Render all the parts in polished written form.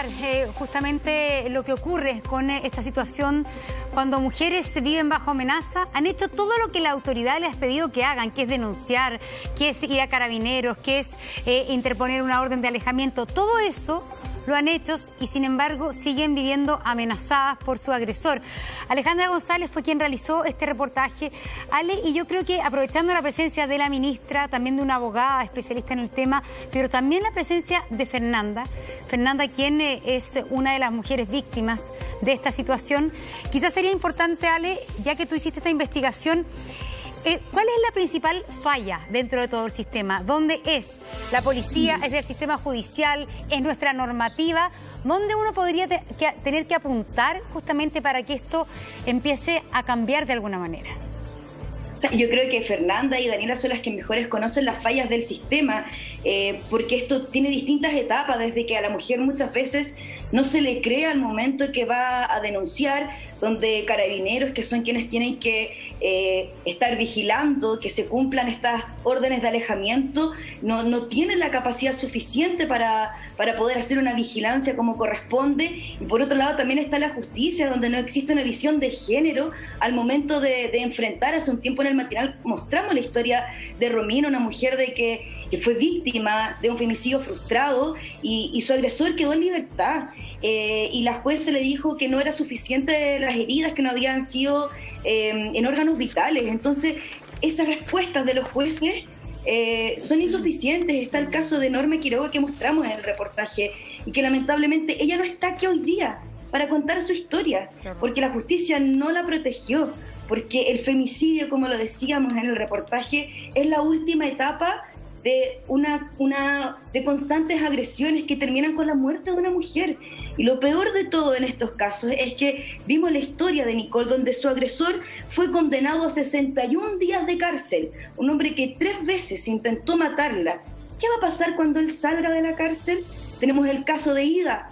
conversar justamente lo que ocurre con esta situación cuando mujeres viven bajo amenaza. Han hecho todo lo que la autoridad les ha pedido que hagan, que es denunciar, que es ir a carabineros, que es interponer una orden de alejamiento. Todo eso lo han hecho y sin embargo siguen viviendo amenazadas por su agresor. Alejandra González fue quien realizó este reportaje. Ale, y yo creo que aprovechando la presencia de la ministra, también de una abogada especialista en el tema, pero también la presencia de Fernanda, quien es una de las mujeres víctimas de esta situación, quizás sería importante, Ale, ya que tú hiciste esta investigación, ¿cuál es la principal falla dentro de todo el sistema? ¿Dónde es la policía? ¿Es el sistema judicial? ¿Es nuestra normativa? ¿Dónde uno podría tener que apuntar justamente para que esto empiece a cambiar de alguna manera? O sea, yo creo que Fernanda y Daniela son las que mejores conocen las fallas del sistema, porque esto tiene distintas etapas, desde que a la mujer muchas veces no se le cree al momento que va a denunciar, donde carabineros, que son quienes tienen que estar vigilando que se cumplan estas órdenes de alejamiento, no tienen la capacidad suficiente para poder hacer una vigilancia como corresponde. Y por otro lado también está la justicia, donde no existe una visión de género al momento de enfrentar. Hace un tiempo en el matinal mostramos la historia de Romina, una mujer que fue víctima de un femicidio frustrado y su agresor quedó en libertad. Y la jueza le dijo que no era suficiente las heridas, que no habían sido en órganos vitales. Entonces, esas respuestas de los jueces son insuficientes. Está el caso de Norma Quiroga que mostramos en el reportaje y que lamentablemente ella no está aquí hoy día para contar su historia, porque la justicia no la protegió, porque el femicidio, como lo decíamos en el reportaje, es la última etapa de de constantes agresiones que terminan con la muerte de una mujer. Y lo peor de todo en estos casos es que vimos la historia de Nicole, donde su agresor fue condenado a 61 días de cárcel, un hombre que 3 veces intentó matarla. ¿Qué va a pasar cuando él salga de la cárcel? Tenemos el caso de Ida,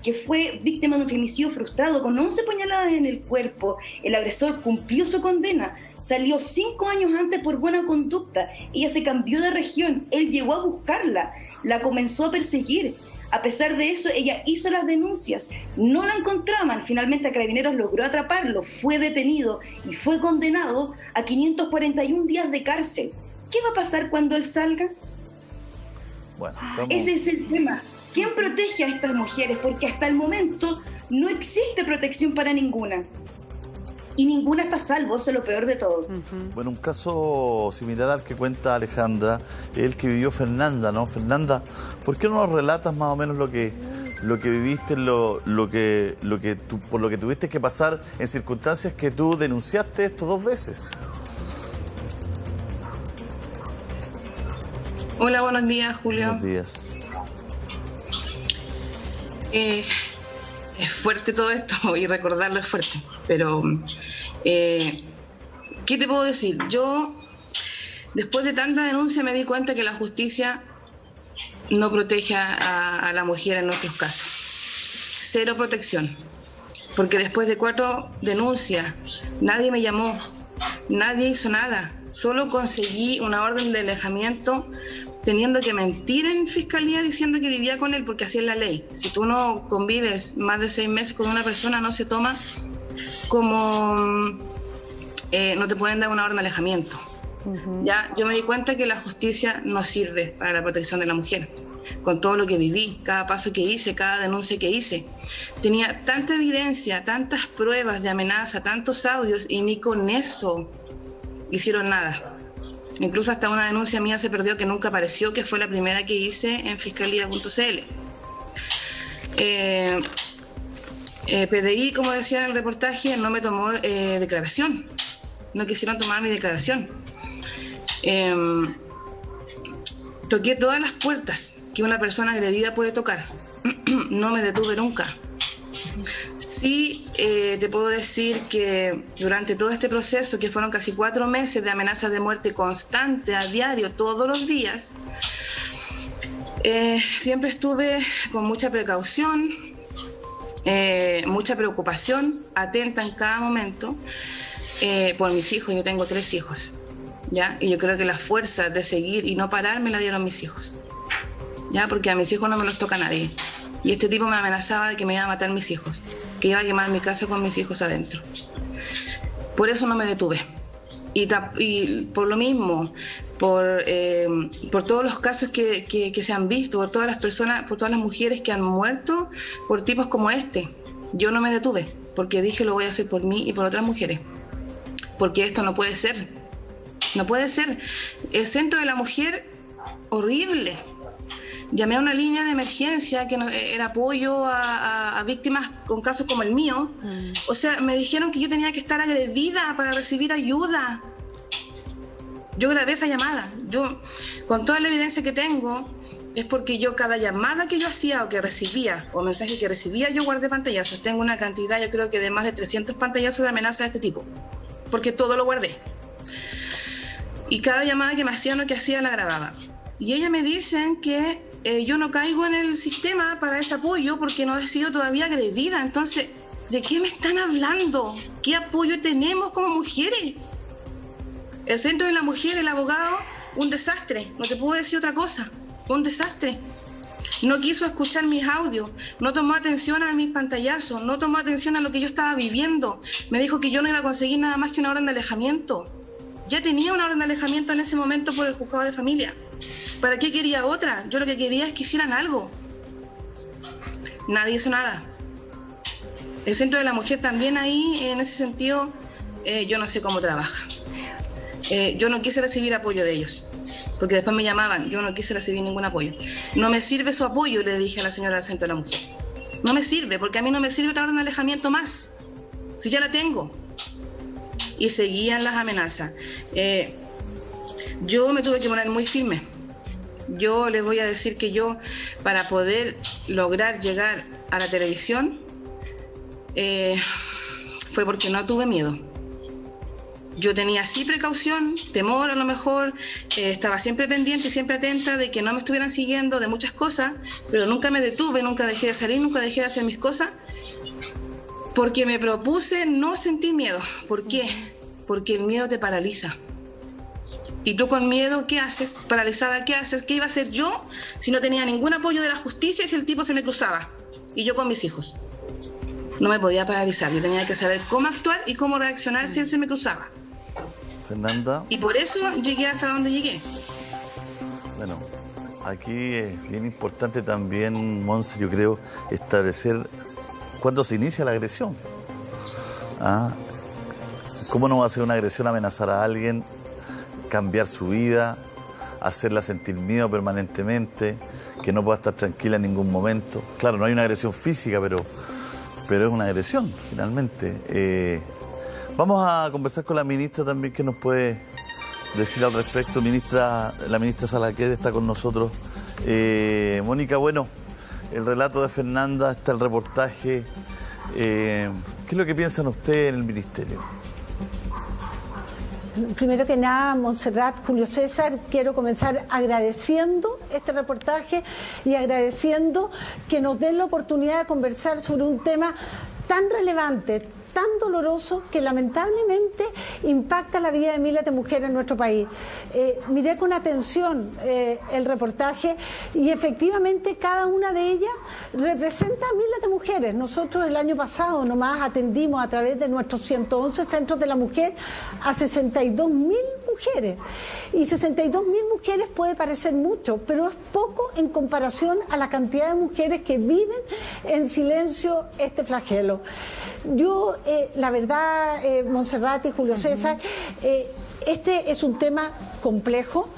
que fue víctima de un femicidio frustrado con 11 puñaladas en el cuerpo. El agresor cumplió su condena, salió 5 años antes por buena conducta. Ella se cambió de región, él llegó a buscarla, la comenzó a perseguir. A pesar de eso, ella hizo las denuncias, no la encontraban. Finalmente Carabineros logró atraparlo, fue detenido y fue condenado a 541 días de cárcel. ¿Qué va a pasar cuando él salga? Bueno, ese es el tema. ¿Quién protege a estas mujeres? Porque hasta el momento no existe protección para ninguna. Y ninguna está a salvo, eso es lo peor de todo. Bueno, un caso similar al que cuenta Alejandra, el que vivió Fernanda, ¿no? Fernanda, ¿por qué no nos relatas más o menos lo que viviste, por lo que tuviste que pasar en circunstancias que tú denunciaste esto 2 veces? Hola, buenos días, Julio. Buenos días. Es fuerte todo esto y recordarlo es fuerte, pero ¿qué te puedo decir? Yo, después de tanta denuncia, me di cuenta que la justicia no protege a la mujer en nuestros casos. 0 protección, porque después de 4 denuncias, nadie me llamó, nadie hizo nada, solo conseguí una orden de alejamiento teniendo que mentir en fiscalía diciendo que vivía con él, porque así es la ley. Si tú no convives más de 6 meses con una persona, no se toma como... no te pueden dar una orden de alejamiento. Ya, yo me di cuenta que la justicia no sirve para la protección de la mujer. Con todo lo que viví, cada paso que hice, cada denuncia que hice, tenía tanta evidencia, tantas pruebas de amenaza, tantos audios, y ni con eso hicieron nada. Incluso hasta una denuncia mía se perdió que nunca apareció, que fue la primera que hice en fiscalía.cl. PDI, como decía en el reportaje, no me tomó declaración. No quisieron tomar mi declaración. Toqué todas las puertas que una persona agredida puede tocar. No me detuve nunca. Sí, te puedo decir que durante todo este proceso, que fueron casi 4 meses de amenazas de muerte constante, a diario, todos los días, siempre estuve con mucha precaución, mucha preocupación, atenta en cada momento por mis hijos. Yo tengo 3 hijos, ¿ya? Y yo creo que la fuerza de seguir y no parar me la dieron mis hijos, ¿ya? Porque a mis hijos no me los toca nadie. y este tipo me amenazaba de que me iba a matar mis hijos, que iba a quemar mi casa con mis hijos adentro. Por eso no me detuve. Y por lo mismo, por todos los casos que se han visto, por todas las personas, por todas las mujeres que han muerto por tipos como este, yo no me detuve, porque dije lo voy a hacer por mí y por otras mujeres, porque esto no puede ser, no puede ser. El Centro de la Mujer, horrible. Llamé a una línea de emergencia que era apoyo a víctimas con casos como el mío. O sea, me dijeron que yo tenía que estar agredida para recibir ayuda. Yo grabé esa llamada. Yo, con toda la evidencia que tengo, es porque yo cada llamada que yo hacía o que recibía, o mensaje que recibía, yo guardé pantallazos. Tengo una cantidad, yo creo que de más de 300 pantallazos de amenaza de este tipo, porque todo lo guardé. Y cada llamada que me hacían o que hacía la grababa. Y ellas me dicen que yo no caigo en el sistema para ese apoyo porque no he sido todavía agredida. Entonces, ¿de qué me están hablando? ¿Qué apoyo tenemos como mujeres? El Centro de la Mujer, el abogado, un desastre. No te puedo decir otra cosa. Un desastre. No quiso escuchar mis audios, no tomó atención a mis pantallazos, no tomó atención a lo que yo estaba viviendo. Me dijo que yo no iba a conseguir nada más que una orden de alejamiento. Ya tenía una orden de alejamiento en ese momento por el juzgado de familia. ¿Para qué quería otra? Yo lo que quería es que hicieran algo. Nadie hizo nada. El Centro de la Mujer también ahí, en ese sentido, yo no sé cómo trabaja. Yo no quise recibir apoyo de ellos, porque después me llamaban, yo no quise recibir ningún apoyo. No me sirve su apoyo, le dije a la señora del Centro de la Mujer. No me sirve, porque a mí no me sirve otra orden de alejamiento más, si ya la tengo. Y seguían las amenazas. Yo me tuve que poner muy firme. Yo les voy a decir que yo, para poder lograr llegar a la televisión, fue porque no tuve miedo. Yo tenía sí precaución, temor a lo mejor, estaba siempre pendiente y siempre atenta de que no me estuvieran siguiendo, de muchas cosas, pero nunca me detuve, nunca dejé de salir, nunca dejé de hacer mis cosas, porque me propuse no sentir miedo. ¿Por qué? Porque el miedo te paraliza. Y tú con miedo, ¿qué haces? Paralizada, ¿qué haces? ¿Qué iba a hacer yo si no tenía ningún apoyo de la justicia y si el tipo se me cruzaba? Y yo con mis hijos. No me podía paralizar, yo tenía que saber cómo actuar y cómo reaccionar si él se me cruzaba. Fernanda. Y por eso llegué hasta donde llegué. Bueno, aquí es bien importante también, Monse, yo creo, establecer cuándo se inicia la agresión. ¿Cómo no va a ser una agresión amenazar a alguien, cambiar su vida, hacerla sentir miedo permanentemente, que no pueda estar tranquila en ningún momento? Claro, no hay una agresión física, pero es una agresión, finalmente. Vamos a conversar con la ministra también, que nos puede decir al respecto. La ministra Salaquet está con nosotros. Mónica, bueno, el relato de Fernanda, está el reportaje. ¿Qué es lo que piensan ustedes en el ministerio? Primero que nada, Montserrat, Julio César, quiero comenzar agradeciendo este reportaje y agradeciendo que nos den la oportunidad de conversar sobre un tema tan relevante, tan doloroso, que lamentablemente impacta la vida de miles de mujeres en nuestro país. Miré con atención el reportaje y efectivamente cada una de ellas representa a miles de mujeres. Nosotros el año pasado nomás atendimos a través de nuestros 111 centros de la mujer a 62.000 mujeres. Y 62.000 mujeres puede parecer mucho, pero es poco en comparación a la cantidad de mujeres que viven en silencio este flagelo. Yo, la verdad, Montserrat y Julio César, este es un tema complejo,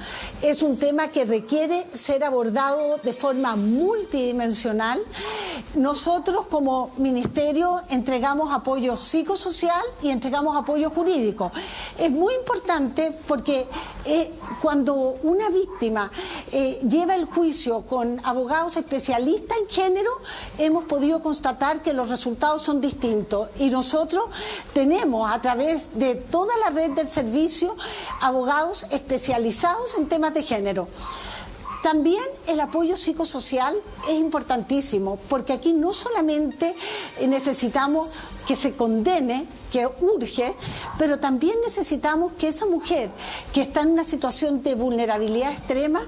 es un tema que requiere ser abordado de forma multidimensional. Nosotros como ministerio entregamos apoyo psicosocial y entregamos apoyo jurídico. Es muy importante porque cuando una víctima lleva el juicio con abogados especialistas en género, hemos podido constatar que los resultados son distintos y nosotros tenemos a través de toda la red del servicio abogados especializados en temas de género. También el apoyo psicosocial es importantísimo, porque aquí no solamente necesitamos que se condene, que urge, pero también necesitamos que esa mujer que está en una situación de vulnerabilidad extrema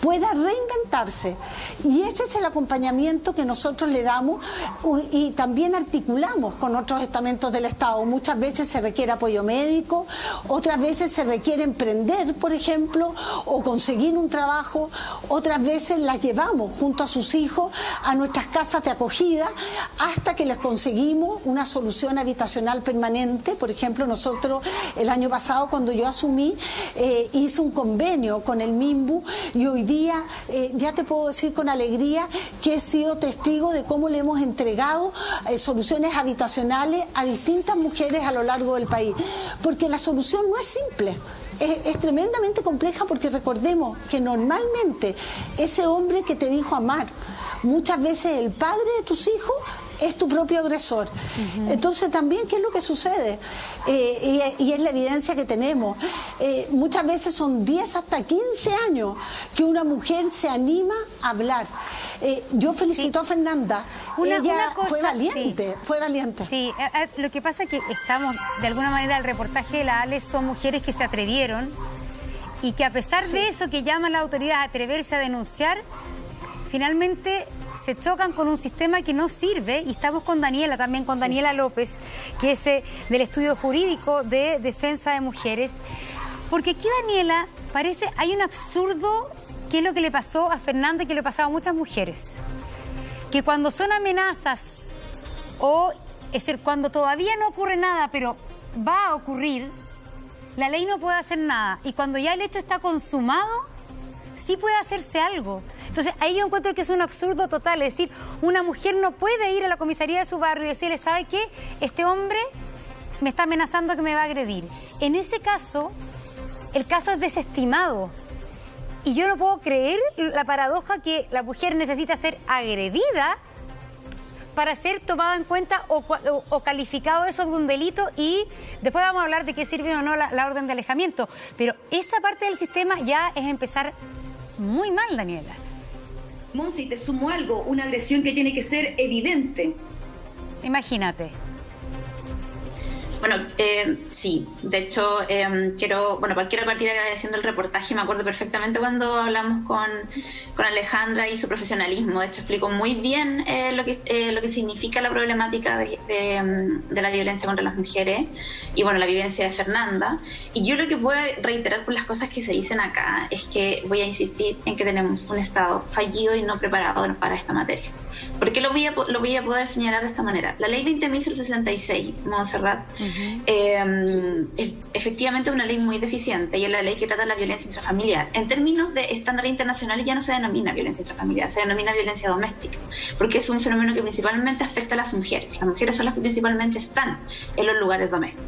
pueda reinventarse. Y ese es el acompañamiento que nosotros le damos y también articulamos con otros estamentos del Estado. Muchas veces se requiere apoyo médico, otras veces se requiere emprender, por ejemplo, o conseguir un trabajo, otras veces las llevamos junto a sus hijos a nuestras casas de acogida hasta que les conseguimos una solución habitacional permanente. Por ejemplo, nosotros el año pasado, cuando yo asumí, hice un convenio con el MIMBU y hoy día ya te puedo decir con alegría que he sido testigo de cómo le hemos entregado soluciones habitacionales a distintas mujeres a lo largo del país, porque la solución no es simple. Es tremendamente compleja, porque recordemos que normalmente ese hombre que te dijo amar, muchas veces el padre de tus hijos es tu propio agresor. Entonces también, ¿qué es lo que sucede? Y es la evidencia que tenemos. Muchas veces son 10 hasta 15 años que una mujer se anima a hablar. Yo felicito a Fernanda. Ella fue valiente, fue valiente. Sí, lo que pasa es que estamos, de alguna manera, el reportaje de la Ale son mujeres que se atrevieron y que a pesar de eso que llaman a la autoridad a atreverse a denunciar, finalmente se chocan con un sistema que no sirve. Y estamos con Daniela, también con Daniela López, que es del Estudio Jurídico de Defensa de Mujeres. Porque aquí, Daniela, parece, hay un absurdo que es lo que le pasó a Fernanda y que le pasaba a muchas mujeres. Que cuando son amenazas, o es decir, cuando todavía no ocurre nada, pero va a ocurrir, la ley no puede hacer nada. Y cuando ya el hecho está consumado, sí puede hacerse algo. Entonces, ahí yo encuentro que es un absurdo total. Es decir, una mujer no puede ir a la comisaría de su barrio y decirle, ¿sabe qué? Este hombre me está amenazando que me va a agredir. En ese caso, el caso es desestimado. Y yo no puedo creer la paradoja que la mujer necesita ser agredida para ser tomada en cuenta o calificado eso de un delito, y después vamos a hablar de qué sirve o no la orden de alejamiento. Pero esa parte del sistema ya es empezar muy mal, Daniela. Monse, te sumo algo, una agresión que tiene que ser evidente. Imagínate. Bueno, sí, de hecho quiero partir agradeciendo el reportaje. Me acuerdo perfectamente cuando hablamos con Alejandra y su profesionalismo. De hecho, explicó muy bien lo que significa la problemática de la violencia contra las mujeres y, bueno, la vivencia de Fernanda. Y yo lo que voy a reiterar por las cosas que se dicen acá es que voy a insistir en que tenemos un Estado fallido y no preparado para esta materia. ¿Por qué lo voy a poder señalar de esta manera? La ley 20.066, Montserrat, efectivamente es una ley muy deficiente, y es la ley que trata la violencia intrafamiliar. En términos de estándares internacionales ya no se denomina violencia intrafamiliar, se denomina violencia doméstica, porque es un fenómeno que principalmente afecta a las mujeres. Las mujeres son las que principalmente están en los lugares domésticos.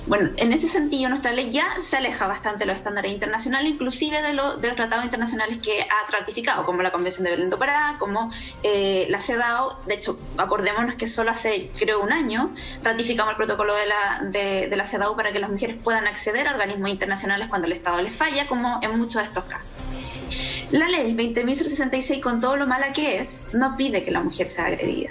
Bueno, en ese sentido nuestra ley ya se aleja bastante de los estándares internacionales, inclusive de los tratados internacionales que ha ratificado, como la Convención de Belén do Pará, como la CEDAW. De hecho, acordémonos que solo hace, creo, un año ratificamos el protocolo de la CEDAW para que las mujeres puedan acceder a organismos internacionales cuando el Estado les falla, como en muchos de estos casos. La ley 20.066, con todo lo mala que es, no pide que la mujer sea agredida.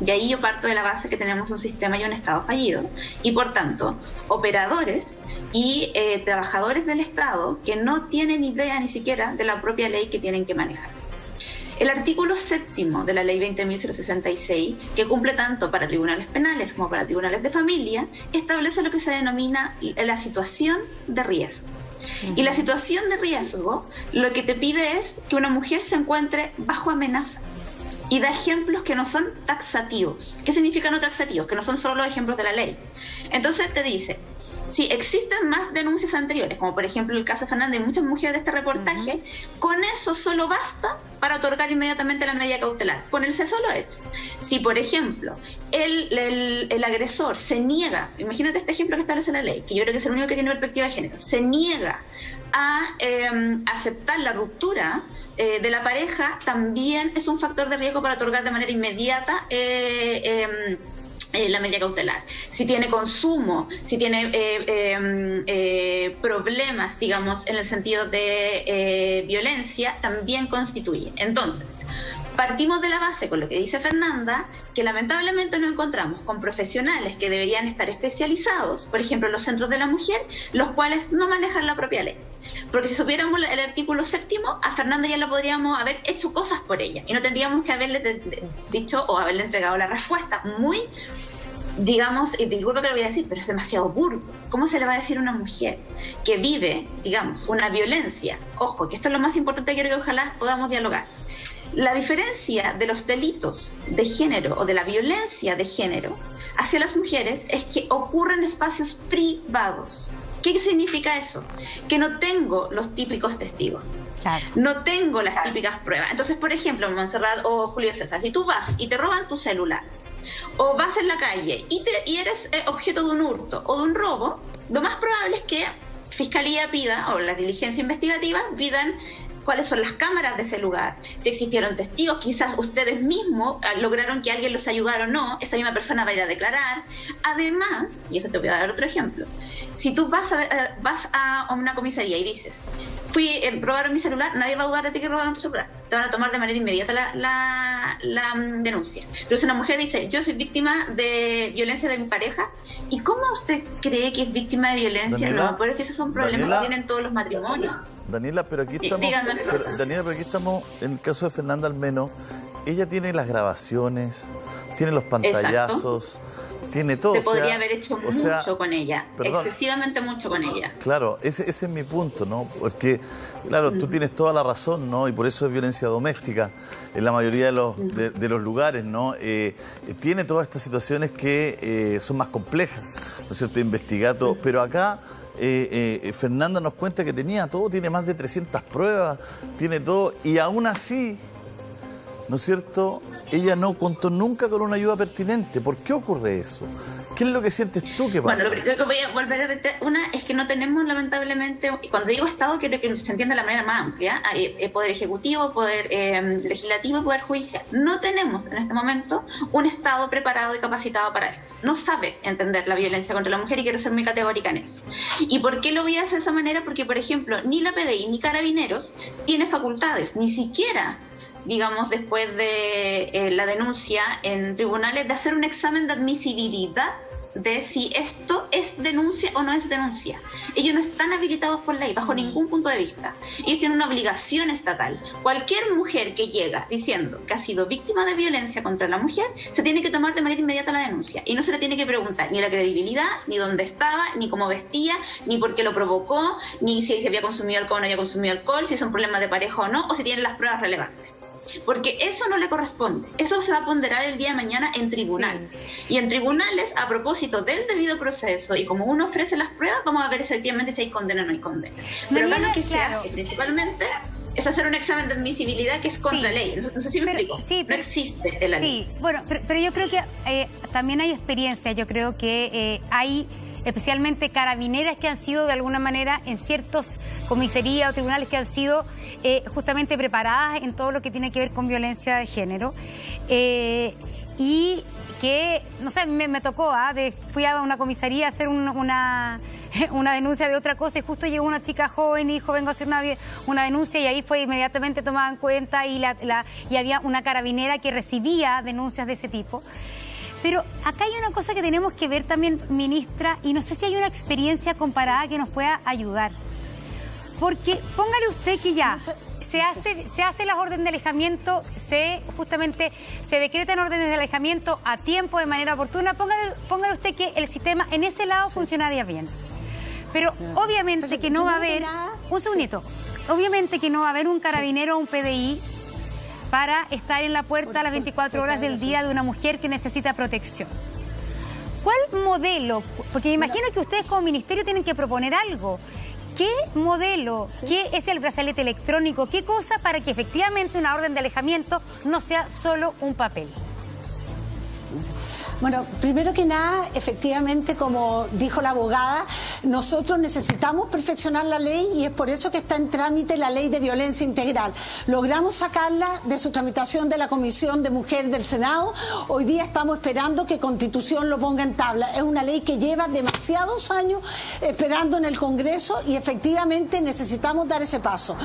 Y ahí yo parto de la base que tenemos un sistema y un Estado fallido, y por tanto operadores y trabajadores del Estado que no tienen idea ni siquiera de la propia ley que tienen que manejar. El artículo 7º de la ley 20.066, que cumple tanto para tribunales penales como para tribunales de familia, establece lo que se denomina la situación de riesgo. Y la situación de riesgo lo que te pide es que una mujer se encuentre bajo amenaza, y da ejemplos que no son taxativos. ¿Qué significan no taxativos? Que no son solo los ejemplos de la ley. Entonces te dice, si existen más denuncias anteriores, como por ejemplo el caso de Fernanda y muchas mujeres de este reportaje, con eso solo basta para otorgar inmediatamente la medida cautelar, con el solo hecho. Si, por ejemplo, el agresor se niega, imagínate este ejemplo que establece la ley, que yo creo que es el único que tiene perspectiva de género, se niega a aceptar la ruptura de la pareja, también es un factor de riesgo para otorgar de manera inmediata la medida cautelar. Si tiene consumo, si tiene problemas, digamos, en el sentido de violencia, también constituye. Entonces, Partimos de la base con lo que dice Fernanda, que lamentablemente nos encontramos con profesionales que deberían estar especializados, por ejemplo, en los centros de la mujer, los cuales no manejan la propia ley. Porque si supiéramos el artículo 7º, a Fernanda ya la podríamos haber hecho cosas por ella y no tendríamos que haberle dicho o haberle entregado la respuesta muy, digamos, y disculpa que lo voy a decir, pero es demasiado burdo. ¿Cómo se le va a decir a una mujer que vive, digamos, una violencia? Ojo, que esto es lo más importante que creo que ojalá podamos dialogar. La diferencia de los delitos de género o de la violencia de género hacia las mujeres es que ocurre en espacios privados. ¿Qué significa eso? Que no tengo los típicos testigos. Claro. No tengo las típicas pruebas. Entonces, por ejemplo, Montserrat o Julio César, si tú vas y te roban tu celular, o vas en la calle y eres objeto de un hurto o de un robo, lo más probable es que Fiscalía pida, o la diligencia investigativa, pidan cuáles son las cámaras de ese lugar, si existieron testigos, quizás ustedes mismos lograron que alguien los ayudara o no, esa misma persona va a ir a declarar. Además, y eso te voy a dar otro ejemplo, si tú vas a una comisaría y dices, robaron mi celular, nadie va a dudar de ti que robaron tu celular, te van a tomar de manera inmediata la denuncia. Pero si una mujer dice, yo soy víctima de violencia de mi pareja, ¿y cómo usted cree que es víctima de violencia? Daniela, No, pero si esos son problemas que tienen todos los matrimonios. Daniela, pero aquí estamos, en el caso de Fernanda al menos, ella tiene las grabaciones, tiene los pantallazos, tiene todo. Se podría haber hecho mucho con ella, excesivamente mucho con ella. Claro, ese es mi punto, ¿no? Porque, claro, tú tienes toda la razón, ¿no? Y por eso es violencia doméstica en la mayoría de los lugares, ¿no? Tiene todas estas situaciones que son más complejas, ¿no es cierto? Investigar todo, pero acá... Fernanda nos cuenta que tenía todo, tiene más de 300 pruebas, tiene todo, y aún así, ¿no es cierto?, ella no contó nunca con una ayuda pertinente. ¿Por qué ocurre eso? ¿Qué es lo que sientes tú que pasa? Bueno, lo que voy a volver a repetir, una es que no tenemos lamentablemente, y cuando digo Estado quiero que se entienda de la manera más amplia, poder ejecutivo, poder legislativo y poder judicial. No tenemos en este momento un Estado preparado y capacitado para esto. No sabe entender la violencia contra la mujer y quiero ser muy categórica en eso. ¿Y por qué lo voy a hacer de esa manera? Porque, por ejemplo, ni la PDI ni Carabineros tiene facultades, ni siquiera, digamos, después de la denuncia en tribunales, de hacer un examen de admisibilidad de si esto es denuncia o no es denuncia. Ellos no están habilitados por ley bajo ningún punto de vista. Ellos tienen una obligación estatal. Cualquier mujer que llega diciendo que ha sido víctima de violencia contra la mujer, se tiene que tomar de manera inmediata la denuncia y no se le tiene que preguntar ni la credibilidad, ni dónde estaba, ni cómo vestía, ni por qué lo provocó, ni si se había consumido alcohol o no había consumido alcohol, si es un problema de pareja o no, o si tienen las pruebas relevantes. Porque eso no le corresponde. Eso se va a ponderar el día de mañana en tribunales. Sí. Y en tribunales, a propósito del debido proceso y como uno ofrece las pruebas, vamos a ver efectivamente si hay condena o no hay condena. Pero acá lo que se hace principalmente es hacer un examen de admisibilidad que es contra ley. No sé si me explico. No existe en la ley. Bueno, pero yo creo que también hay experiencia. Yo creo que hay especialmente carabineras que han sido de alguna manera en ciertos comisarías o tribunales que han sido justamente preparadas en todo lo que tiene que ver con violencia de género. Y que, no sé, me tocó, fui a una comisaría a hacer una denuncia de otra cosa y justo llegó una chica joven y dijo, vengo a hacer una denuncia, y ahí fue inmediatamente tomada en cuenta y había una carabinera que recibía denuncias de ese tipo. Pero acá hay una cosa que tenemos que ver también, ministra, y no sé si hay una experiencia comparada que nos pueda ayudar. Porque póngale usted que ya se hace las órdenes de alejamiento, justamente se decretan órdenes de alejamiento a tiempo, de manera oportuna. Póngale usted que el sistema en ese lado funcionaría bien. Pero obviamente que no va a haber... Un segundito. Obviamente que no va a haber un carabinero o un PDI para estar en la puerta a las 24 horas del día de una mujer que necesita protección. ¿Cuál modelo? Porque me imagino que ustedes como ministerio tienen que proponer algo. ¿Qué modelo? Sí. ¿Qué es el brazalete electrónico? ¿Qué cosa para que efectivamente una orden de alejamiento no sea solo un papel? Bueno, primero que nada, efectivamente, como dijo la abogada, nosotros necesitamos perfeccionar la ley y es por eso que está en trámite la ley de violencia integral. Logramos sacarla de su tramitación de la Comisión de Mujer del Senado. Hoy día estamos esperando que Constitución lo ponga en tabla. Es una ley que lleva demasiados años esperando en el Congreso y efectivamente necesitamos dar ese paso.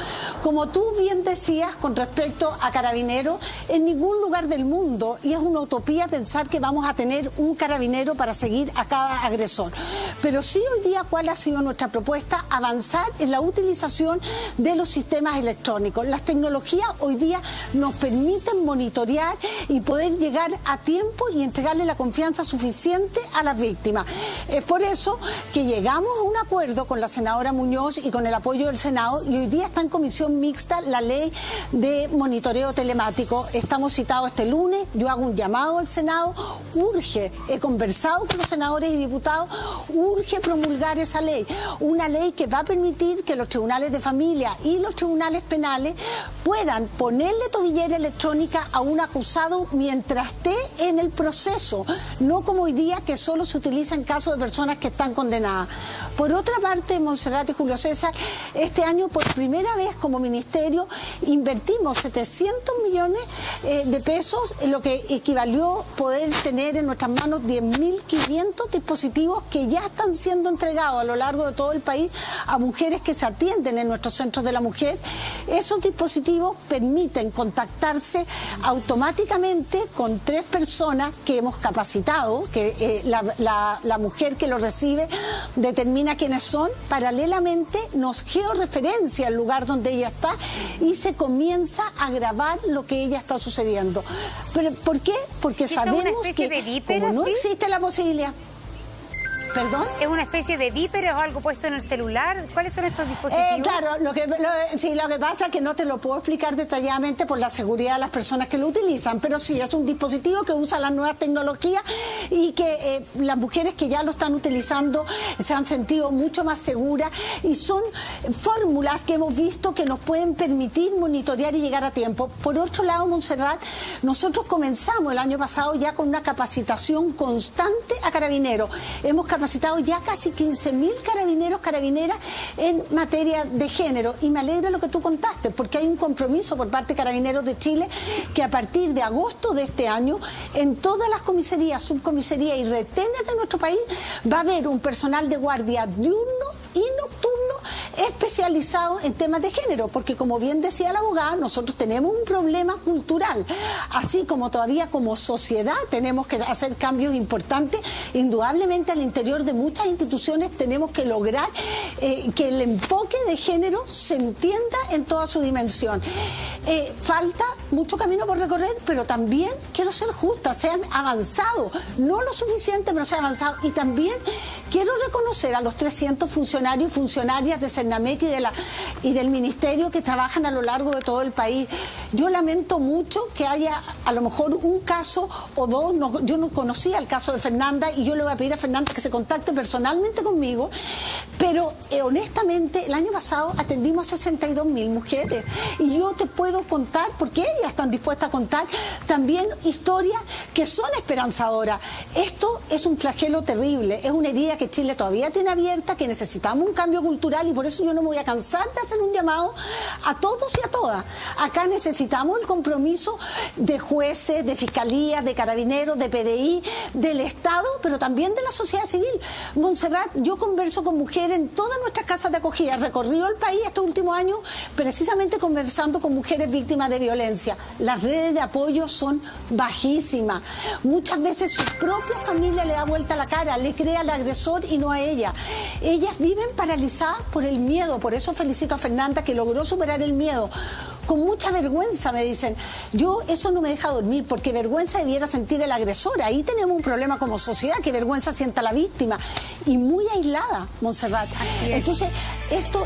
Como tú bien decías con respecto a Carabineros, en ningún lugar del mundo, y es una utopía pensar que vamos a tener un carabinero para seguir a cada agresor. Pero sí hoy día, ¿cuál ha sido nuestra propuesta? Avanzar en la utilización de los sistemas electrónicos. Las tecnologías hoy día nos permiten monitorear y poder llegar a tiempo y entregarle la confianza suficiente a las víctimas. Es por eso que llegamos a un acuerdo con la senadora Muñoz y con el apoyo del Senado y hoy día está en comisión mixta la ley de monitoreo telemático. Estamos citados este lunes, yo hago un llamado al Senado, urge, he conversado con los senadores y diputados, urge promulgar esa ley, una ley que va a permitir que los tribunales de familia y los tribunales penales puedan ponerle tobillera electrónica a un acusado mientras esté en el proceso, no como hoy día que solo se utiliza en casos de personas que están condenadas. Por otra parte, Montserrat y Julio César, este año por primera vez como ministerio invertimos 700 millones de pesos, lo que equivalió poder tener en nuestras manos 10.500 dispositivos que ya están siendo entregados a lo largo de todo el país a mujeres que se atienden en nuestros centros de la mujer. Esos dispositivos permiten contactarse automáticamente con 3 personas que hemos capacitado, que la mujer que lo recibe determina quiénes son, paralelamente nos georreferencia el lugar donde ella está y se comienza a grabar lo que ella está sucediendo. ¿Pero por qué? Porque sabemos que como no existe la posibilidad... ¿Perdón? ¿Es una especie de víperes o algo puesto en el celular? ¿Cuáles son estos dispositivos? Claro, lo que pasa es que no te lo puedo explicar detalladamente por la seguridad de las personas que lo utilizan, pero sí, es un dispositivo que usa las nuevas tecnologías y que las mujeres que ya lo están utilizando se han sentido mucho más seguras y son fórmulas que hemos visto que nos pueden permitir monitorear y llegar a tiempo. Por otro lado, Montserrat, nosotros comenzamos el año pasado ya con una capacitación constante a carabineros. Hemos capacitado ya casi 15.000 carabineras en materia de género y me alegra lo que tú contaste porque hay un compromiso por parte de Carabineros de Chile que a partir de agosto de este año en todas las comisarías, subcomisarías y retenes de nuestro país va a haber un personal de guardia diurno y nocturno especializado en temas de género, porque como bien decía la abogada, nosotros tenemos un problema cultural, así como todavía como sociedad tenemos que hacer cambios importantes, indudablemente al interior de muchas instituciones tenemos que lograr que el enfoque de género se entienda en toda su dimensión. Falta mucho camino por recorrer, pero también quiero ser justa, se han avanzado, no lo suficiente, pero se ha avanzado, y también quiero reconocer a los 300 funcionarios y funcionarias de CERNAMEC y del Ministerio que trabajan a lo largo de todo el país. Yo lamento mucho que haya a lo mejor un caso o dos, yo no conocía el caso de Fernanda y yo le voy a pedir a Fernanda que se contacte personalmente conmigo, pero honestamente el año pasado atendimos a 62.000 mujeres y yo te puedo contar, porque ellas están dispuestas a contar también historias que son esperanzadoras. Esto es un flagelo terrible, es una herida que Chile todavía tiene abierta, que necesitamos un cambio cultural y por eso yo no me voy a cansar de hacer un llamado a todos y a todas. Acá necesitamos el compromiso de jueces, de fiscalía, de carabineros, de PDI, del Estado, pero también de la sociedad civil. Montserrat, yo converso con mujeres en todas nuestras casas de acogida, he recorrido el país estos últimos años precisamente conversando con mujeres víctimas de violencia. Las redes de apoyo son bajísimas. Muchas veces su propia familia le da vuelta la cara, le cree al agresor y no a ella. Ellas viven paralizadas por el miedo, por eso felicito a Fernanda que logró superar el miedo. Con mucha vergüenza me dicen, yo eso no me deja dormir porque vergüenza debiera sentir el agresor, ahí tenemos un problema como sociedad, que vergüenza sienta la víctima y muy aislada, Montserrat. Entonces esto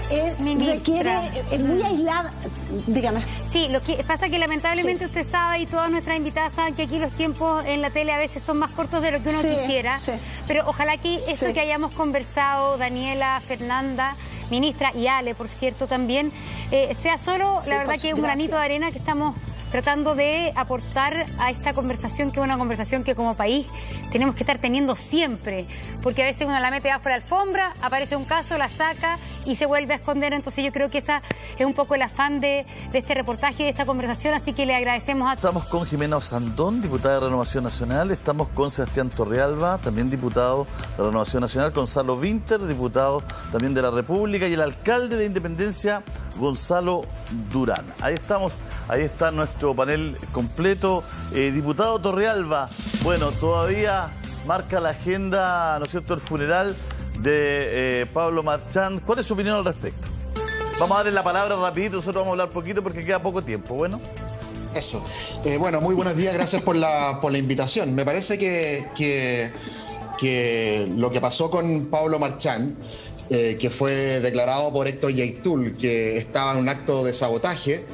requiere muy aislada, dígame. Sí, lo que pasa que lamentablemente usted sabe y todas nuestras invitadas saben que aquí los tiempos en la tele a veces son más cortos de lo que uno quisiera, pero ojalá que esto que hayamos conversado, Daniela, Fernanda, ministra y Ale, por cierto, también, sea solo, la verdad que es un granito de arena que estamos tratando de aportar a esta conversación, que es una conversación que como país tenemos que estar teniendo siempre, porque a veces uno la mete bajo la alfombra, aparece un caso, la saca y se vuelve a esconder. Entonces yo creo que esa es un poco el afán de este reportaje y de esta conversación, así que le agradecemos a... Estamos con Jimena Osandón, diputada de Renovación Nacional, estamos con Sebastián Torrealba, también diputado de Renovación Nacional, Gonzalo Vinter, diputado también de la República, y el alcalde de Independencia, Gonzalo Durán. Ahí estamos, ahí está nuestro panel completo. Diputado Torrealba, bueno, todavía marca la agenda, ¿no es cierto?, el funeral de Pablo Marchand. ¿Cuál es su opinión al respecto? Vamos a darle la palabra rapidito, nosotros vamos a hablar poquito porque queda poco tiempo. Bueno. Eso. Bueno, muy buenos días, gracias por la invitación. Me parece que lo que pasó con Pablo Marchand, que fue declarado por Héctor Yaitul que estaba en un acto de sabotaje,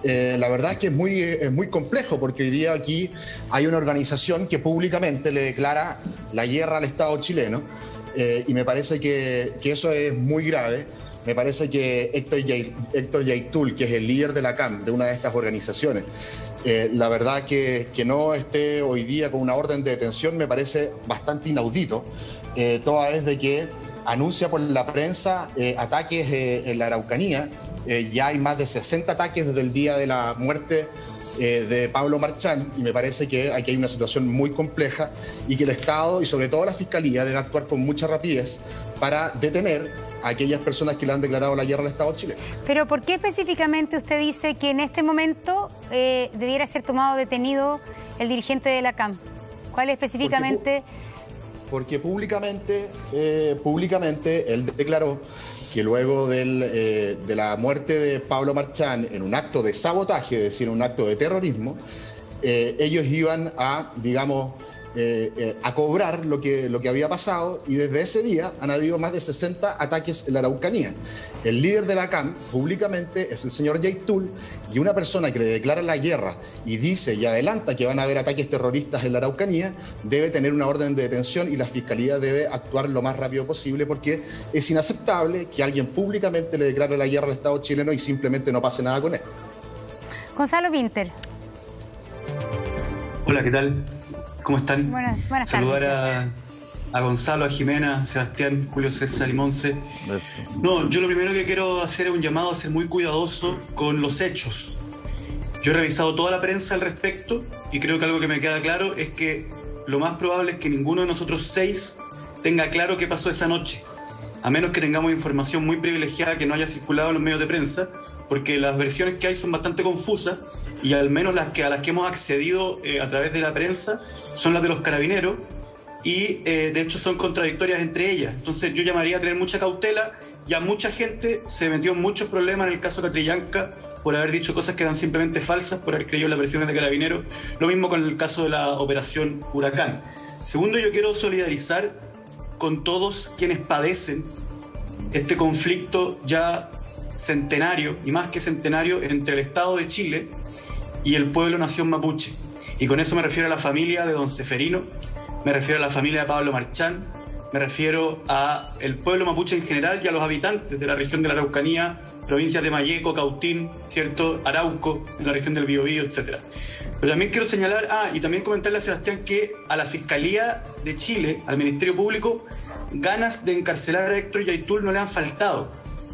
la verdad es que es muy complejo, porque hoy día aquí hay una organización que públicamente le declara la guerra al Estado chileno, y me parece que eso es muy grave. Me parece que Héctor Yaitul, que es el líder de la CAM, de una de estas organizaciones, la verdad que no esté hoy día con una orden de detención me parece bastante inaudito, toda vez de que anuncia por la prensa ataques en la Araucanía. Ya hay más de 60 ataques desde el día de la muerte de Pablo Marchand, y me parece que aquí hay una situación muy compleja y que el Estado y sobre todo la Fiscalía debe actuar con mucha rapidez para detener a aquellas personas que le han declarado la guerra al Estado chileno. Pero ¿por qué específicamente usted dice que en este momento debiera ser tomado detenido el dirigente de la CAM? ¿Cuál específicamente? Porque públicamente él declaró que luego de la muerte de Pablo Marchand en un acto de sabotaje, es decir, un acto de terrorismo, ellos iban a, digamos, a cobrar lo que había pasado, y desde ese día han habido más de 60 ataques en la Araucanía. El líder de la CAM públicamente es el señor Yaitul, y una persona que le declara la guerra y dice y adelanta que van a haber ataques terroristas en la Araucanía debe tener una orden de detención, y la Fiscalía debe actuar lo más rápido posible, porque es inaceptable que alguien públicamente le declare la guerra al Estado chileno y simplemente no pase nada con él. Gonzalo Vinter. Hola, ¿qué tal? ¿Cómo están? Buenas Saludar tardes. a Gonzalo, a Jimena, a Sebastián, Julio César y Monse. Gracias. No, yo lo primero que quiero hacer es un llamado a ser muy cuidadoso con los hechos. Yo he revisado toda la prensa al respecto y creo que algo que me queda claro es que lo más probable es que ninguno de nosotros 6 tenga claro qué pasó esa noche, a menos que tengamos información muy privilegiada que no haya circulado en los medios de prensa, porque las versiones que hay son bastante confusas, y al menos a las que hemos accedido a través de la prensa son las de los carabineros, y de hecho son contradictorias entre ellas. Entonces yo llamaría a tener mucha cautela. Ya mucha gente se metió en muchos problemas en el caso Catrillanca por haber dicho cosas que eran simplemente falsas, por haber creído en las versiones de carabineros. Lo mismo con el caso de la operación Huracán. Segundo, yo quiero solidarizar con todos quienes padecen este conflicto ya centenario, y más que centenario, entre el Estado de Chile y el pueblo nación mapuche. Y con eso me refiero a la familia de don Seferino, me refiero a la familia de Pablo Marchand, me refiero al pueblo mapuche en general y a los habitantes de la región de la Araucanía, provincias de Malleco, Cautín, ¿cierto?, Arauco, en la región del Biobío, etc. Pero también quiero señalar, y también comentarle a Sebastián que a la Fiscalía de Chile, al Ministerio Público, ganas de encarcelar a Héctor Yaitul no le han faltado.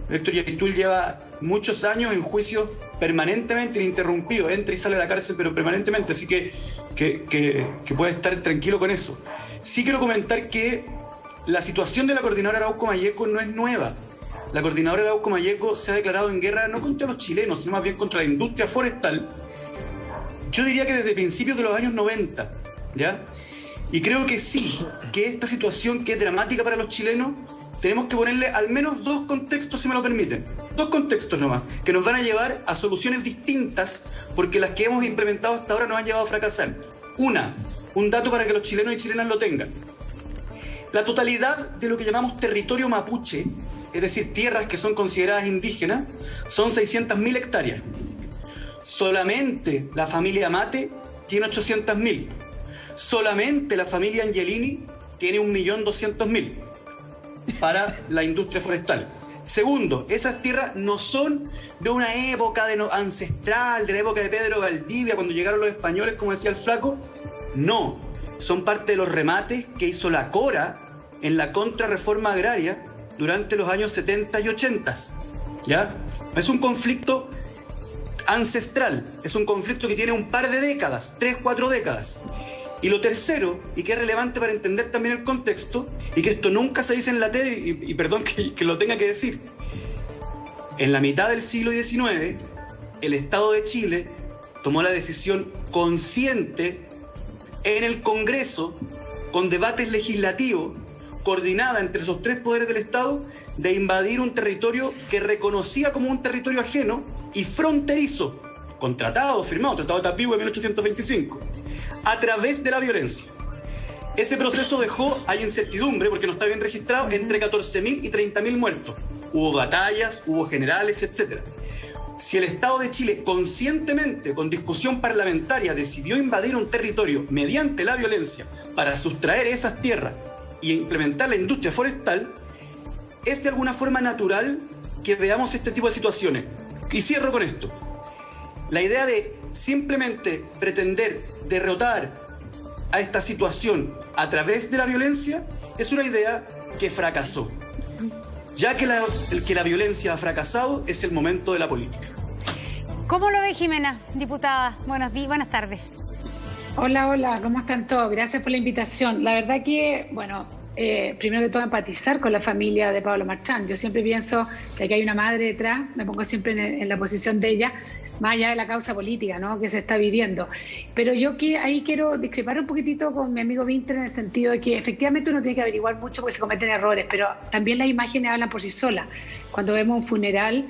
Héctor Yaitul lleva muchos años en juicios permanentemente ininterrumpidos, entra y sale de la cárcel, pero permanentemente, así que puede estar tranquilo con eso. Sí quiero comentar que la situación de la coordinadora Arauco-Malleco no es nueva. La coordinadora Arauco-Malleco se ha declarado en guerra no contra los chilenos, sino más bien contra la industria forestal. Yo diría que desde principios de los años 90, ¿ya? Y creo que sí, que esta situación que es dramática para los chilenos, tenemos que ponerle al menos 2 contextos, si me lo permiten. 2 contextos nomás, que nos van a llevar a soluciones distintas, porque las que hemos implementado hasta ahora nos han llevado a fracasar. Un dato para que los chilenos y chilenas lo tengan. La totalidad de lo que llamamos territorio mapuche, es decir, tierras que son consideradas indígenas, son 600.000 hectáreas. Solamente la familia Mate tiene 800.000. Solamente la familia Angelini tiene 1.200.000 para la industria forestal. Segundo, esas tierras no son de una época ancestral, de la época de Pedro Valdivia, cuando llegaron los españoles, como decía el flaco. No, son parte de los remates que hizo la Cora en la contrarreforma agraria durante los años 70 y 80. ¿Ya? Es un conflicto ancestral, es un conflicto que tiene un par de décadas, 3, 4 décadas. Y lo tercero, y que es relevante para entender también el contexto, y que esto nunca se dice en la tele, y perdón que lo tenga que decir, en la mitad del siglo XIX, el Estado de Chile tomó la decisión consciente en el Congreso, con debates legislativos, coordinada entre esos 3 poderes del Estado, de invadir un territorio que reconocía como un territorio ajeno y fronterizo, con tratado firmado, Tratado de Tapigüe de 1825, a través de la violencia. Ese proceso dejó, hay incertidumbre, porque no está bien registrado, entre 14.000 y 30.000 muertos. Hubo batallas, hubo generales, etc. Si el Estado de Chile conscientemente, con discusión parlamentaria, decidió invadir un territorio mediante la violencia para sustraer esas tierras y implementar la industria forestal, es de alguna forma natural que veamos este tipo de situaciones. Y cierro con esto. La idea de simplemente pretender derrotar a esta situación a través de la violencia es una idea que fracasó. Ya que la violencia ha fracasado, es el momento de la política. ¿Cómo lo ve, Jimena, diputada? Buenas tardes. Hola, ¿cómo están todos? Gracias por la invitación. La verdad que, primero que todo empatizar con la familia de Pablo Marchand. Yo siempre pienso que aquí hay una madre detrás, me pongo siempre en la posición de ella, más allá de la causa política, ¿no?, que se está viviendo. Pero yo ahí quiero discrepar un poquitito con mi amigo Winter en el sentido de que efectivamente uno tiene que averiguar mucho porque se cometen errores, pero también las imágenes hablan por sí solas. Cuando vemos un funeral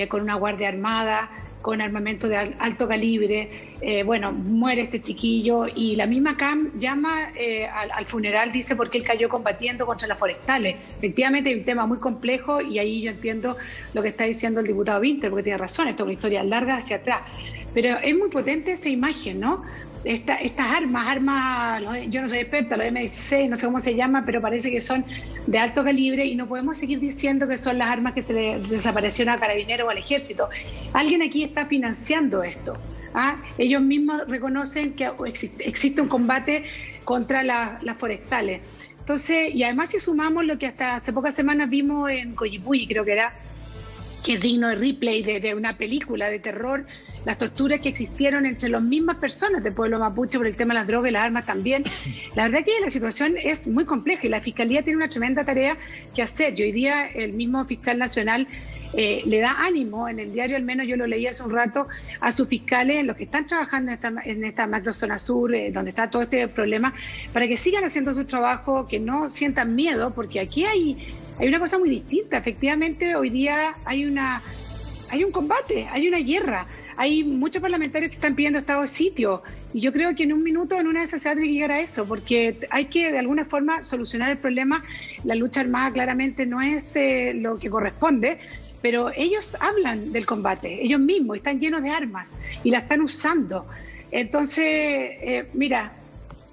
con una guardia armada, con armamento de alto calibre, muere este chiquillo y la misma CAM llama al funeral, dice porque él cayó combatiendo contra las forestales. Efectivamente hay un tema muy complejo y ahí yo entiendo lo que está diciendo el diputado Winter, porque tiene razón, esto es una historia larga hacia atrás. Pero es muy potente esa imagen, ¿no? Estas armas, yo no soy experta, los M16, no sé cómo se llaman, pero parece que son de alto calibre y no podemos seguir diciendo que son las armas que se le desaparecieron a Carabineros o al Ejército. Alguien aquí está financiando esto. Ellos mismos reconocen que existe un combate contra las forestales. Entonces, y además si sumamos lo que hasta hace pocas semanas vimos en Coyipulli, creo que era, que es digno de replay de una película de terror, las torturas que existieron entre las mismas personas del pueblo mapuche por el tema de las drogas y las armas también. La verdad que la situación es muy compleja y la Fiscalía tiene una tremenda tarea que hacer. Y hoy día el mismo fiscal nacional le da ánimo, en el diario al menos yo lo leí hace un rato, a sus fiscales, los que están trabajando en esta macrozona sur, donde está todo este problema, para que sigan haciendo su trabajo, que no sientan miedo, porque aquí hay una cosa muy distinta. Efectivamente, hoy día hay un combate, hay una guerra. Hay muchos parlamentarios que están pidiendo estado de sitio y yo creo que en un minuto, en una de esas se va a tener que llegar a eso, porque hay que de alguna forma solucionar el problema. La lucha armada claramente no es lo que corresponde, pero ellos hablan del combate, ellos mismos están llenos de armas y la están usando. Entonces, mira,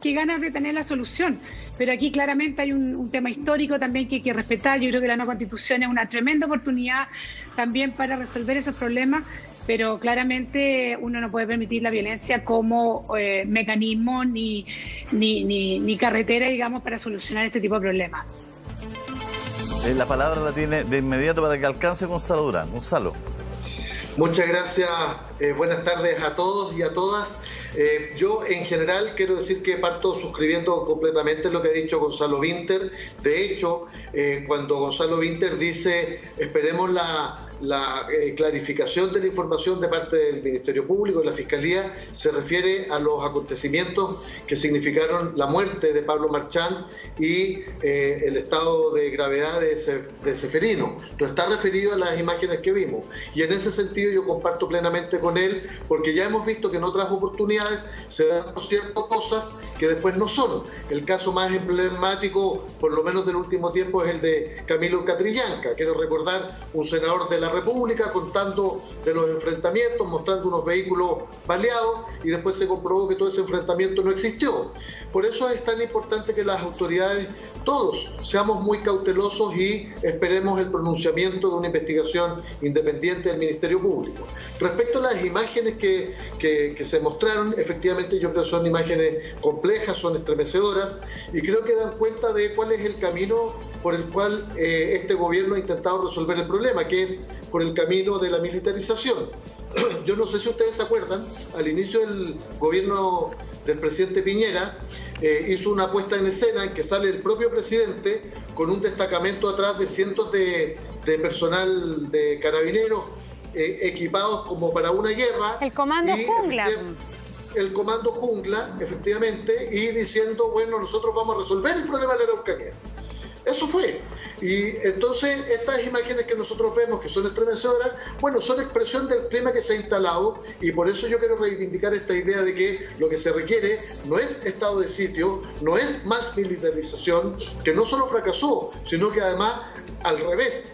qué ganas de tener la solución. Pero aquí claramente hay un tema histórico también que hay que respetar. Yo creo que la nueva Constitución es una tremenda oportunidad también para resolver esos problemas, pero claramente uno no puede permitir la violencia como mecanismo ni carretera, digamos, para solucionar este tipo de problemas. La palabra la tiene de inmediato para que alcance Gonzalo Durán. Gonzalo. Muchas gracias. Buenas tardes a todos y a todas. Yo en general quiero decir que parto suscribiendo completamente lo que ha dicho Gonzalo Winter. De hecho, cuando Gonzalo Winter dice esperemos la clarificación de la información de parte del Ministerio Público, de la Fiscalía, se refiere a los acontecimientos que significaron la muerte de Pablo Marchand y el estado de gravedad de Ceferino. No está referido a las imágenes que vimos. Y en ese sentido yo comparto plenamente con él, porque ya hemos visto que en otras oportunidades se dan ciertas cosas que después no son. El caso más emblemático, por lo menos del último tiempo, es el de Camilo Catrillanca. Quiero recordar un senador de la la República, contando de los enfrentamientos, mostrando unos vehículos baleados, y después se comprobó que todo ese enfrentamiento no existió. Por eso es tan importante que las autoridades, todos, seamos muy cautelosos y esperemos el pronunciamiento de una investigación independiente del Ministerio Público. Respecto a las imágenes que se mostraron, efectivamente yo creo que son imágenes complejas, son estremecedoras, y creo que dan cuenta de cuál es el camino por el cual este gobierno ha intentado resolver el problema, que es por el camino de la militarización. Yo no sé si ustedes se acuerdan, al inicio del gobierno del presidente Piñera, hizo una puesta en escena en que sale el propio presidente con un destacamento atrás de cientos de personal de carabineros equipados como para una guerra. El comando Jungla. El comando Jungla, efectivamente, y diciendo, bueno, nosotros vamos a resolver el problema de la Araucanía. Eso fue. Y entonces estas imágenes que nosotros vemos, que son estremecedoras, bueno, son expresión del clima que se ha instalado, y por eso yo quiero reivindicar esta idea de que lo que se requiere no es estado de sitio, no es más militarización, que no solo fracasó, sino que además, al revés,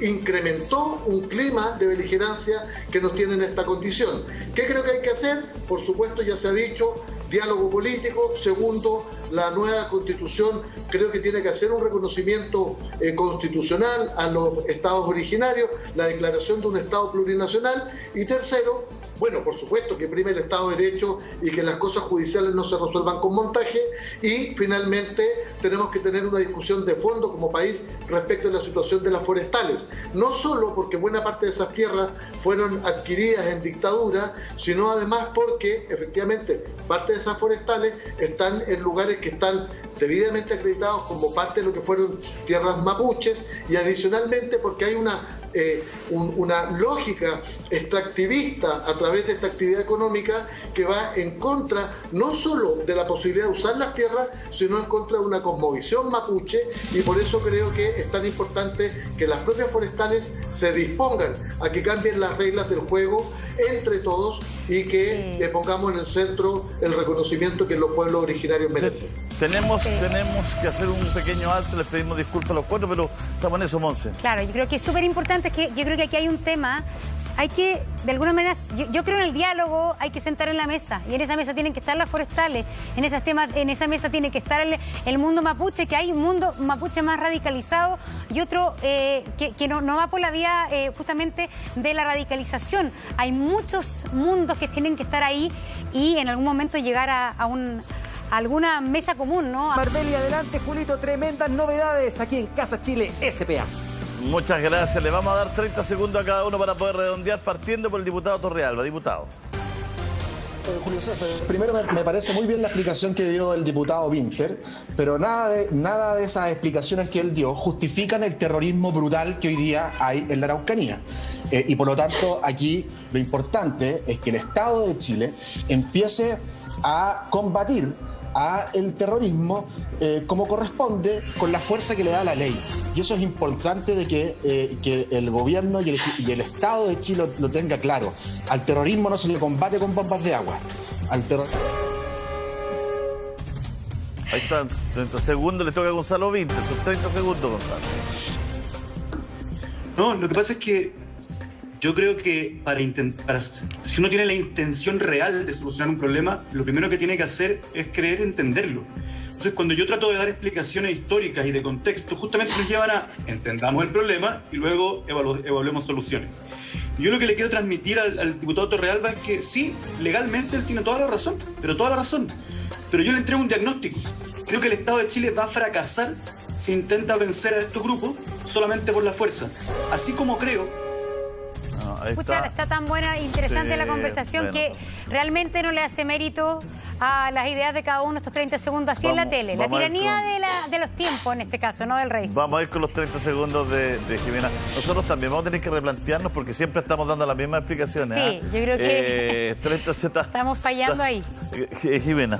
incrementó un clima de beligerancia que nos tiene en esta condición. ¿Qué creo que hay que hacer? Por supuesto, ya se ha dicho, diálogo político. Segundo, la nueva Constitución creo que tiene que hacer un reconocimiento constitucional a los estados originarios, la declaración de un estado plurinacional. Y tercero, bueno, por supuesto que prime el Estado de Derecho y que las cosas judiciales no se resuelvan con montaje. Y finalmente tenemos que tener una discusión de fondo como país respecto a la situación de las forestales. No solo porque buena parte de esas tierras fueron adquiridas en dictadura, sino además porque efectivamente parte de esas forestales están en lugares que están debidamente acreditados como parte de lo que fueron tierras mapuches, y adicionalmente porque hay una lógica extractivista a través de esta actividad económica que va en contra no solo de la posibilidad de usar las tierras, sino en contra de una cosmovisión mapuche. Y por eso creo que es tan importante que las propias forestales se dispongan a que cambien las reglas del juego entre todos y que pongamos en el centro el reconocimiento que los pueblos originarios merecen. Tenemos que hacer un pequeño alto, les pedimos disculpas a los cuatro, pero estamos en eso, Monse. Claro, yo creo que es súper importante, que yo creo que aquí hay un tema, hay que, de alguna manera, yo creo en el diálogo, hay que sentar en la mesa, y en esa mesa tienen que estar las forestales, en esa mesa tiene que estar el mundo mapuche, que hay un mundo mapuche más radicalizado y otro que no va por la vía justamente de la radicalización. Hay muchos mundos que tienen que estar ahí y en algún momento llegar a alguna mesa común, ¿no? Marbella, adelante, Julito, tremendas novedades aquí en Casa Chile S.p.A. Muchas gracias. Le vamos a dar 30 segundos a cada uno para poder redondear, partiendo por el diputado Torrealba. Diputado. Julio César, primero me parece muy bien la explicación que dio el diputado Winter, pero nada de esas explicaciones que él dio justifican el terrorismo brutal que hoy día hay en la Araucanía. Y por lo tanto, aquí lo importante es que el Estado de Chile empiece a combatir a el terrorismo como corresponde, con la fuerza que le da la ley. Y eso es importante de que el gobierno y el Estado de Chile lo tenga claro. Al terrorismo no se le combate con bombas de agua. Ahí están, 30 segundos, le toca a Gonzalo Winter. Sus 30 segundos, Gonzalo. No, lo que pasa es que yo creo que si uno tiene la intención real de solucionar un problema, lo primero que tiene que hacer es creer entenderlo. Entonces, cuando yo trato de dar explicaciones históricas y de contexto, justamente nos llevan a entendamos el problema y luego evaluemos soluciones. Y yo lo que le quiero transmitir al diputado Torrealba es que sí, legalmente él tiene toda la razón, pero yo le entrego un diagnóstico. Creo que el Estado de Chile va a fracasar si intenta vencer a estos grupos solamente por la fuerza. Así como creo... Escucha, está tan buena e interesante la conversación, que realmente no le hace mérito a las ideas de cada uno estos 30 segundos así en la tele. La tiranía de los tiempos en este caso, no del rey. Vamos a ir con los 30 segundos de Jimena. Nosotros también vamos a tener que replantearnos porque siempre estamos dando las mismas explicaciones. Sí, yo creo que 30 estamos fallando ahí. Jimena.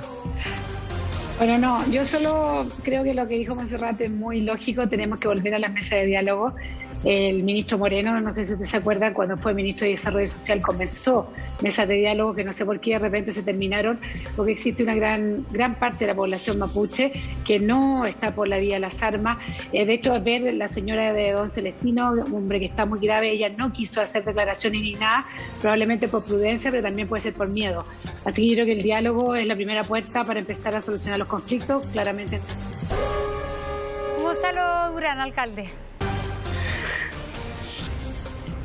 Bueno, no, yo solo creo que lo que dijo Monserrat es muy lógico. Tenemos que volver a la mesa de diálogo El ministro Moreno, no sé si usted se acuerda, cuando fue ministro de Desarrollo Social comenzó mesas de diálogo que no sé por qué de repente se terminaron, porque existe una gran parte de la población mapuche que no está por la vía de las armas. De hecho, ver la señora de Don Celestino, un hombre que está muy grave, ella no quiso hacer declaraciones ni nada, probablemente por prudencia, pero también puede ser por miedo. Así que yo creo que el diálogo es la primera puerta para empezar a solucionar los conflictos, claramente. Gonzalo Durán, alcalde.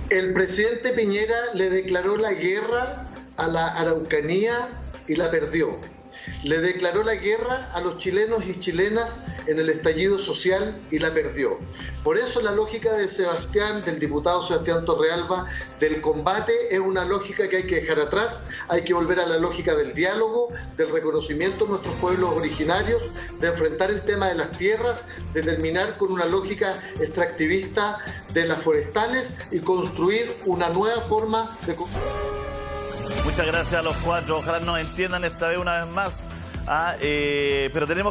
El presidente Piñera le declaró la guerra a la Araucanía y la perdió. Le declaró la guerra a los chilenos y chilenas en el estallido social y la perdió. Por eso la lógica de Sebastián, del diputado Sebastián Torrealba, del combate es una lógica que hay que dejar atrás. Hay que volver a la lógica del diálogo, del reconocimiento de nuestros pueblos originarios, de enfrentar el tema de las tierras, de terminar con una lógica extractivista de las forestales y construir una nueva forma de... Muchas gracias a los cuatro. Ojalá nos entiendan esta vez una vez más. Pero tenemos